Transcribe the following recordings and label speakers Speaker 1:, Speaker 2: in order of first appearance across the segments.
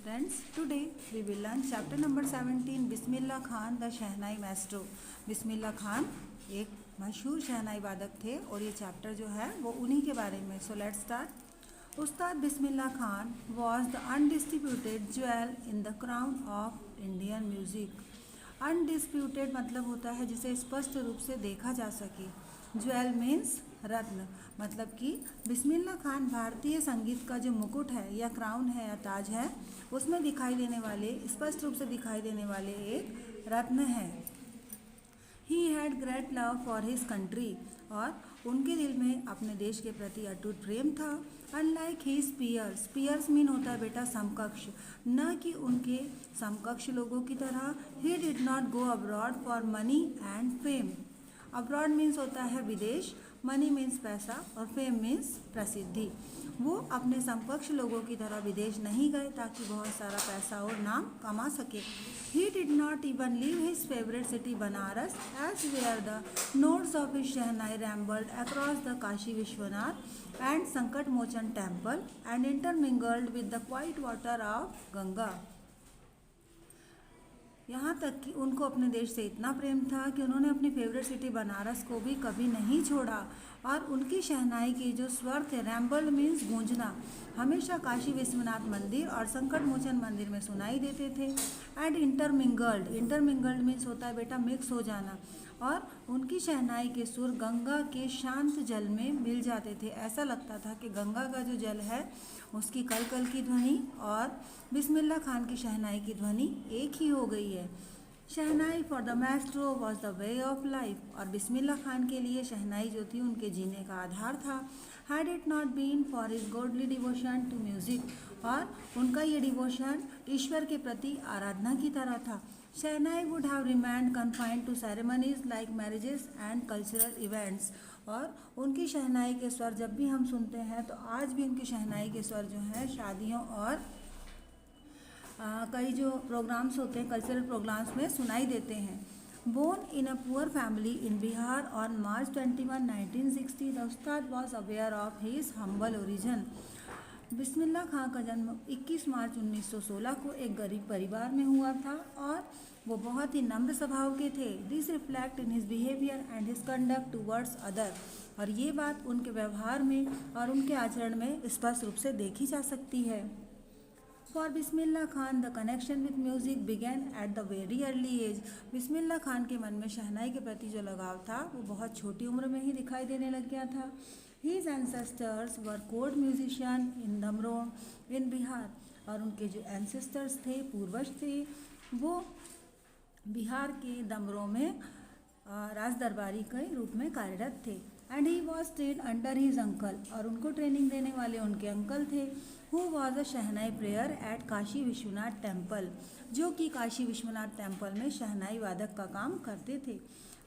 Speaker 1: Friends, today we will learn chapter number 17 Bismillah Khan the shehnai maestro. Bismillah Khan एक मशहूर शहनाई वादक थे और ये चैप्टर जो है वो उन्हीं के बारे में। So let's start. Ustad Bismillah Khan was the undisputed jewel in the crown of Indian music. Undisputed मतलब होता है जिसे स्पष्ट रूप से देखा जा सके। ज्वेल मीन्स रत्न, मतलब कि बिस्मिल्लाह खान भारतीय संगीत का जो मुकुट है या क्राउन है या ताज है उसमें दिखाई देने वाले, स्पष्ट रूप से दिखाई देने वाले एक रत्न है। He had great love for his country, और उनके दिल में अपने देश के प्रति अटूट प्रेम था। Unlike his peers, peers mean होता है बेटा समकक्ष, न कि उनके समकक्ष लोगों की तरह। ही did not go abroad for money and fame. Abroad means होता है विदेश, मनी मीन्स पैसा और फेम मीन्स प्रसिद्धि। वो अपने समकक्ष लोगों की तरह विदेश नहीं गए ताकि बहुत सारा पैसा और नाम कमा सके। He did not even leave his favourite city Banaras as where the notes of his shehnai rambled across the Kashi Vishwanath and Sankat Mochan temple and intermingled with the quiet water of Ganga. यहाँ तक कि उनको अपने देश से इतना प्रेम था कि उन्होंने अपनी फेवरेट सिटी बनारस को भी कभी नहीं छोड़ा, और उनकी शहनाई के जो स्वर थे, रैम्बल्ड मीन्स गूंजना, हमेशा काशी विश्वनाथ मंदिर और संकट मोचन मंदिर में सुनाई देते थे। एंड इंटरमिंगल्ड, इंटरमिंगल्ड मीन्स होता है बेटा मिक्स हो जाना, और उनकी शहनाई के सुर गंगा के शांत जल में मिल जाते थे। ऐसा लगता था कि गंगा का जो जल है उसकी कल कल की ध्वनि और बिस्मिल्लाह खान की शहनाई की ध्वनि एक ही हो गई है। Shehnai for the maestro was the way of life, और बिस्मिल्लाह खान के लिए शहनाई जो थी उनके जीने का आधार था। Had it not been for his godly devotion to music, और उनका ये डिवोशन ईश्वर के प्रति आराधना की तरह था। Shehnai would have remained confined to ceremonies like marriages and cultural events, और उनकी शहनाई के स्वर जब भी हम सुनते हैं तो आज भी उनकी शहनाई के स्वर जो हैं शादियों और कई जो प्रोग्राम्स होते हैं कल्चरल प्रोग्राम्स में सुनाई देते हैं। Born in a poor family in Bihar on March 21, 1960, the Ustad was aware of his humble origin. Bismillah Khan का जन्म 21 मार्च 1916 को एक गरीब परिवार में हुआ था, और वो बहुत ही नम्र स्वभाव के थे। This reflect in his behaviour and his conduct towards other, और ये बात उनके व्यवहार में और उनके आचरण में स्पष्ट रूप से देखी जा सकती है। For Bismillah Khan the connection with music began at the very early age. Bismillah Khan के मन में शहनाई के प्रति जो लगाव था वो बहुत छोटी उम्र में ही दिखाई देने लग गया था। His ancestors were court musicians in Dumraon in Bihar, और उनके जो एंसेस्टर्स थे, पूर्वज थे, वो बिहार के दमरों में राज दरबारी के रूप में कार्यरत थे। And he was train under his uncle, और उनको ट्रेनिंग देने वाले उनके अंकल थे, who was a shehnai player at Kashi Vishwanath temple, जो कि काशी विश्वनाथ टेम्पल में शहनाई वादक का काम करते थे।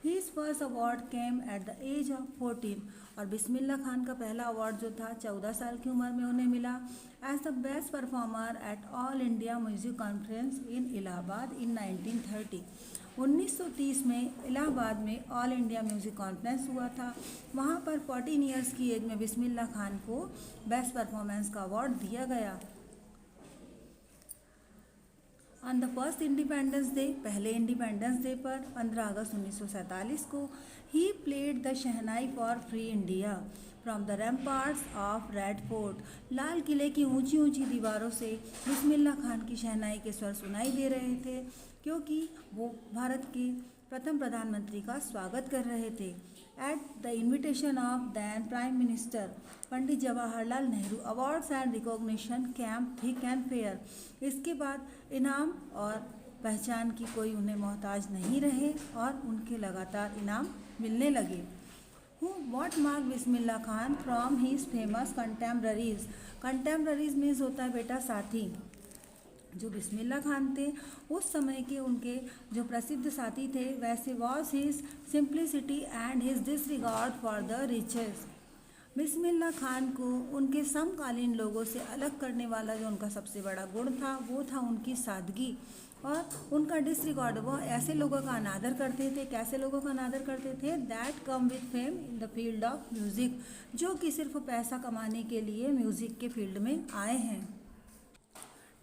Speaker 1: His first award came at the age of 14, और बिस्मिल्लाह खान का पहला अवार्ड जो था 14 साल की उम्र में उन्हें मिला as the best performer at All India Music Conference in Allahabad in 1930। 1930 में इलाहाबाद में ऑल इंडिया म्यूज़िक कॉन्फ्रेंस हुआ था। वहाँ पर 14 ईयर्स की एज में बिस्मिल्लाह खान को बेस्ट परफॉर्मेंस का अवार्ड दिया गया। On the first Independence Day, पहले इंडिपेंडेंस डे पर 15 अगस्त 1947 को, he played the shehnai for free India from the ramparts of Red Fort. लाल किले की ऊंची ऊंची दीवारों से बिस्मिल्लाह खान की शहनाई के स्वर सुनाई दे रहे थे, क्योंकि वो भारत के प्रथम प्रधानमंत्री का स्वागत कर रहे थे। At the invitation of then prime minister Pandit Jawaharlal Nehru, awards and recognition came thick and fair. इसके बाद इनाम और पहचान की कोई उन्हें मोहताज नहीं रहे, और उनके लगातार इनाम मिलने लगे। What mark Bismillah Khan from his famous contemporaries. Contemporaries means होता है बेटा साथी। जो बिस्मिल्लाह खान थे उस समय के उनके जो प्रसिद्ध साथी थे, वैसे was his simplicity and his disregard for the riches. Bismillah Khan को उनके समकालीन लोगों से अलग करने वाला जो उनका सबसे बड़ा गुण था वो था उनकी सादगी और उनका डिसरिगार्ड। वो ऐसे लोगों का अनादर करते थे, कैसे लोगों का अनादर करते थे, that come with fame in the field of music, जो कि सिर्फ पैसा कमाने के लिए म्यूज़िक के फील्ड में आए हैं।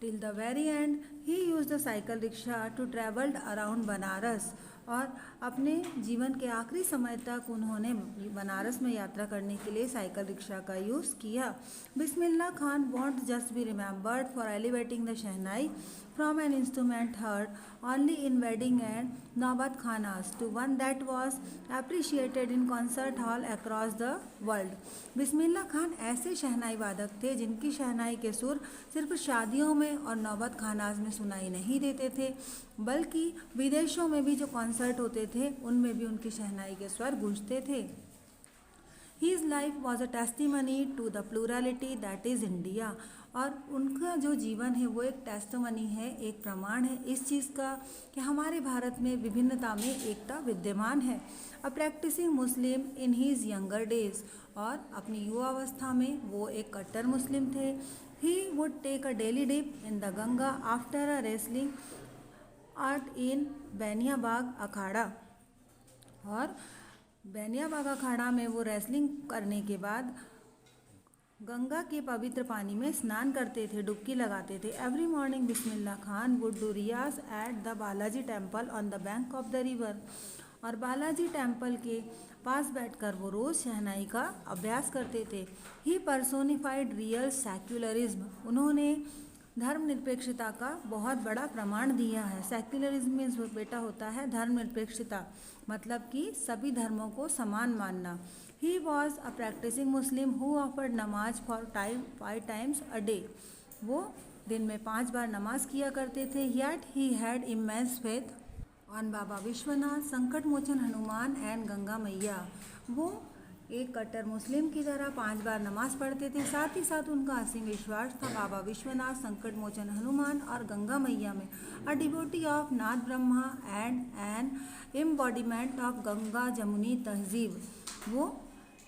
Speaker 1: Till the very end, he used the cycle rickshaw to travel around Banaras. और अपने जीवन के आखिरी समय तक उन्होंने बनारस में यात्रा करने के लिए साइकिल रिक्शा का यूज़ किया। Bismillah Khan won't just be remembered for elevating the shehnai from an instrument heard only in wedding and Nawbat Khanas to one that was appreciated in concert hall across the world। Bismillah Khan ऐसे शहनाई वादक थे जिनकी शहनाई के सुर सिर्फ शादियों में और नौबत खानाज में सुनाई नहीं देते थे, बल्कि विदेशों में भी जो कॉन्सर्ट होते थे उनमें भी उनकी शहनाई के स्वर गूंजते थे। His life was a testimony to the plurality that is India। और उनका जो जीवन है वो एक टेस्टमनी है, एक प्रमाण है इस चीज़ का कि हमारे भारत में विभिन्नता में एकता विद्यमान है। A practising Muslim in his younger days, और अपनी युवावस्था में वो एक कट्टर मुस्लिम थे। He would take a daily dip in the Ganga after a wrestling art in Beniabagh akhara. और बैनियाबाग अखाड़ा में वो रेसलिंग करने के बाद गंगा के पवित्र पानी में स्नान करते थे, डुबकी लगाते थे। Every morning Bismillah Khan would do riyaz at the Balaji temple on the bank of the river. और बालाजी टेम्पल के पास बैठकर वो रोज़ शहनाई का अभ्यास करते थे। ही पर्सोनिफाइड रियल सेक्युलरिज्म, उन्होंने धर्मनिरपेक्षता का बहुत बड़ा प्रमाण दिया है। सेक्युलरिज्म में बेटा होता है धर्मनिरपेक्षता, मतलब कि सभी धर्मों को समान मानना। He was a practising Muslim who offered namaz for 5 times a day। वो दिन में 5 बार नमाज किया करते थे। Yet he had immense faith on Baba Vishwanath, Sankat Mochan Hanuman and Ganga मैया। वो एक कट्टर मुस्लिम की तरह 5 बार नमाज पढ़ते थे, साथ ही साथ उनका असीम विश्वास था बाबा विश्वनाथ, संकट मोचन हनुमान और गंगा मैया में। A devotee of Nath Brahma and an embodiment of Ganga Jamuni तहजीब। वो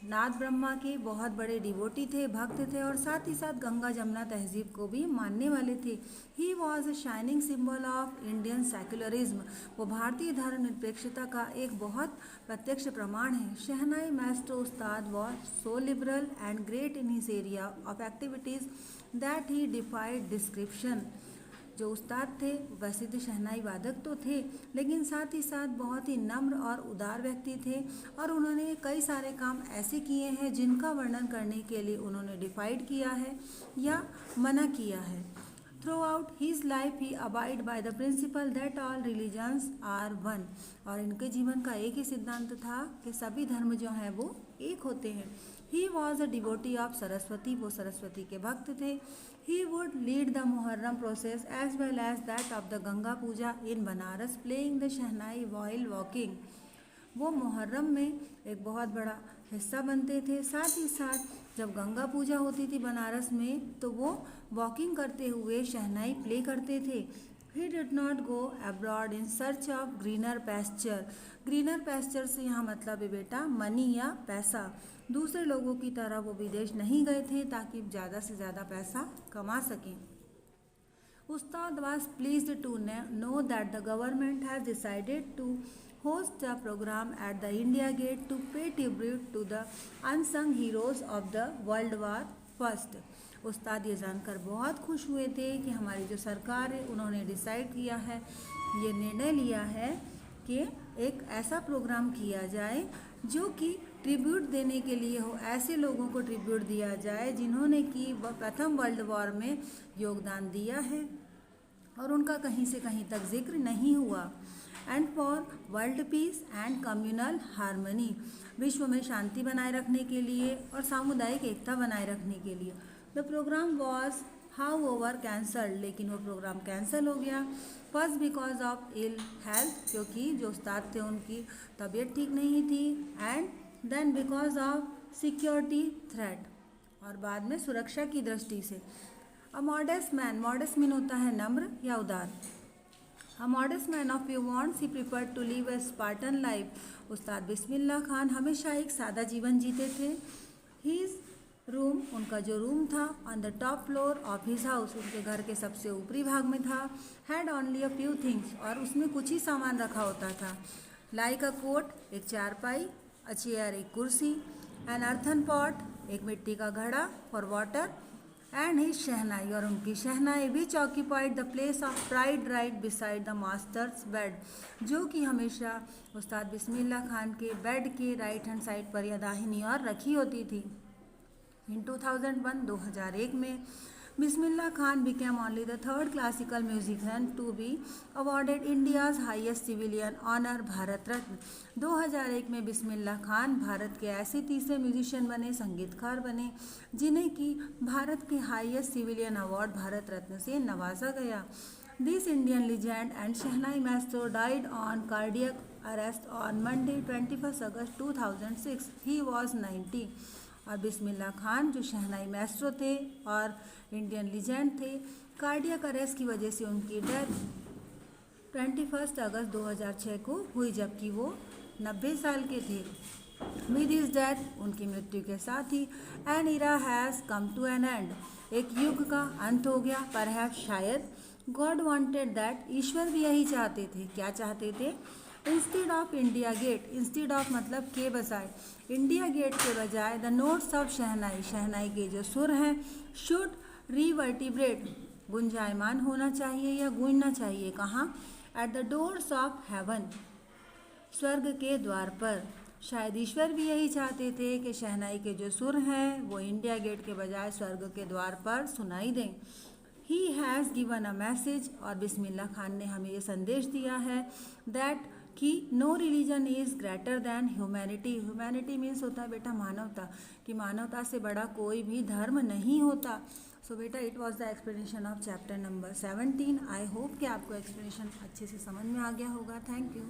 Speaker 1: नाथ ब्रह्मा के बहुत बड़े डिवोटी थे, भक्त थे, और साथ ही साथ गंगा जमुना तहजीब को भी मानने वाले थे। ही was a shining symbol of Indian secularism. वो भारतीय धर्मनिरपेक्षता का एक बहुत प्रत्यक्ष प्रमाण है। शहनाई master Ustad was so liberal and great in his area of activities that he डिफाइड description. जो उस्ताद थे वैसे तो शहनाई वादक तो थे, लेकिन साथ ही साथ बहुत ही नम्र और उदार व्यक्ति थे, और उन्होंने कई सारे काम ऐसे किए हैं जिनका वर्णन करने के लिए उन्होंने डिफाइड किया है या मना किया है। Throughout his life he abide by the principle that all religions are one. और इनके जीवन का एक ही सिद्धांत था कि सभी धर्म जो हैं वो एक होते हैं। ही was a devotee of Saraswati, वो सरस्वती के भक्त थे। He would lead the Muharram process as well as that of the Ganga Puja in Banaras, playing the shehnai while walking। वो मुहर्रम में एक बहुत बड़ा हिस्सा बनते थे, साथ ही साथ जब गंगा पूजा होती थी बनारस में तो वो वॉकिंग करते हुए शहनाई प्ले करते थे। He did not go abroad in search of greener pasture। Greener pasture से यहाँ मतलब है बेटा मनी या पैसा। दूसरे लोगों की तरह वो विदेश नहीं गए थे ताकि ज़्यादा से ज़्यादा पैसा कमा सकें। उस्ताद was pleased to know that the government has decided to host a program at the India Gate to pay tribute to the unsung heroes of the World War First। उस्ताद ये जानकर बहुत खुश हुए थे कि हमारी जो सरकार है उन्होंने डिसाइड किया है, ये निर्णय लिया है कि एक ऐसा प्रोग्राम किया जाए जो कि ट्रिब्यूट देने के लिए हो, ऐसे लोगों को ट्रिब्यूट दिया जाए जिन्होंने कि प्रथम वर्ल्ड वॉर में योगदान दिया है और उनका कहीं से कहीं तक जिक्र नहीं हुआ। And for world peace and communal harmony, विश्व में शांति बनाए रखने के लिए और सामुदायिक एकता बनाए रखने के लिए। The programme was however cancelled, लेकिन वो प्रोग्राम कैंसिल हो गया। First because of ill health, क्योंकि जो उस्ताद थे उनकी तबीयत ठीक नहीं थी, and then because of security threat, और बाद में सुरक्षा की दृष्टि से। A modest man, modest mean होता है नम्र या उदार। A modest man of you wants he prefer to live a Spartan life. Ustad Bismillah Khan हमेशा एक सादा जीवन जीते थे। हीज़ रूम, उनका जो रूम था on the top floor of his house, उनके घर के सबसे ऊपरी भाग में था। Had only a few things, और उसमें कुछ ही सामान रखा होता था। लाइक अ कोट, एक चारपाई, अ चेयर, एक कुर्सी, एन अर्थन पॉट, एक मिट्टी का घड़ा for water, and his shehnai, और उनकी shehnai which occupied the place of pride right beside the master's bed, जो कि हमेशा उस्ताद बिस्मिल्लाह खान के बेड के राइट हैंड साइड पर या दाहिनी ओर रखी होती थी। इन 2001 में Bismillah Khan became only the third classical musician to be awarded India's highest civilian honor Bharat Ratna. 2001 में बिस्मिल्लाह खान भारत के ऐसे तीसरे म्यूजिशियन बने, संगीतकार बने, जिन्हें कि भारत के highest civilian award Bharat Ratna से नवाजा गया। This Indian legend and Shehnai maestro died on cardiac arrest on Monday 21 August 2006. He was 90। और बिस्मिल्लाह खान जो शहनाई मैस्ट्रो थे और इंडियन लीजेंड थे, कार्डियक अरेस्ट की वजह से उनकी डेथ 21 अगस्त 2006 को हुई, जबकि वो 90 साल के थे। विद हिज डेथ, उनकी मृत्यु के साथ ही an era has come to an end, एक युग का अंत हो गया। परहैप्स, शायद, गॉड वांटेड दैट, ईश्वर भी यही चाहते थे। क्या चाहते थे? Instead of India Gate, instead of मतलब के बजाय, इंडिया गेट के बजाय the notes of shehnai, shehnai के जो सुर हैं, शुड रीवर्टिब्रेट, गुंजायमान होना चाहिए या गूंजना चाहिए। कहाँ? At the doors of haven, स्वर्ग के द्वार पर। शायद ईश्वर भी यही चाहते थे कि शहनाई के जो सुर हैं वो इंडिया गेट के बजाय स्वर्ग के द्वार पर सुनाई दें। He has given a message, और बिस्मिल्लाह खान ने हमें ये संदेश दिया है दैट कि no religion is greater than humanity. Humanity means होता है बेटा मानवता, कि मानवता से बड़ा कोई भी धर्म नहीं होता। सो बेटा it was the explanation of chapter number 17। I hope कि आपको एक्सप्लेनेशन अच्छे से समझ में आ गया होगा। Thank you.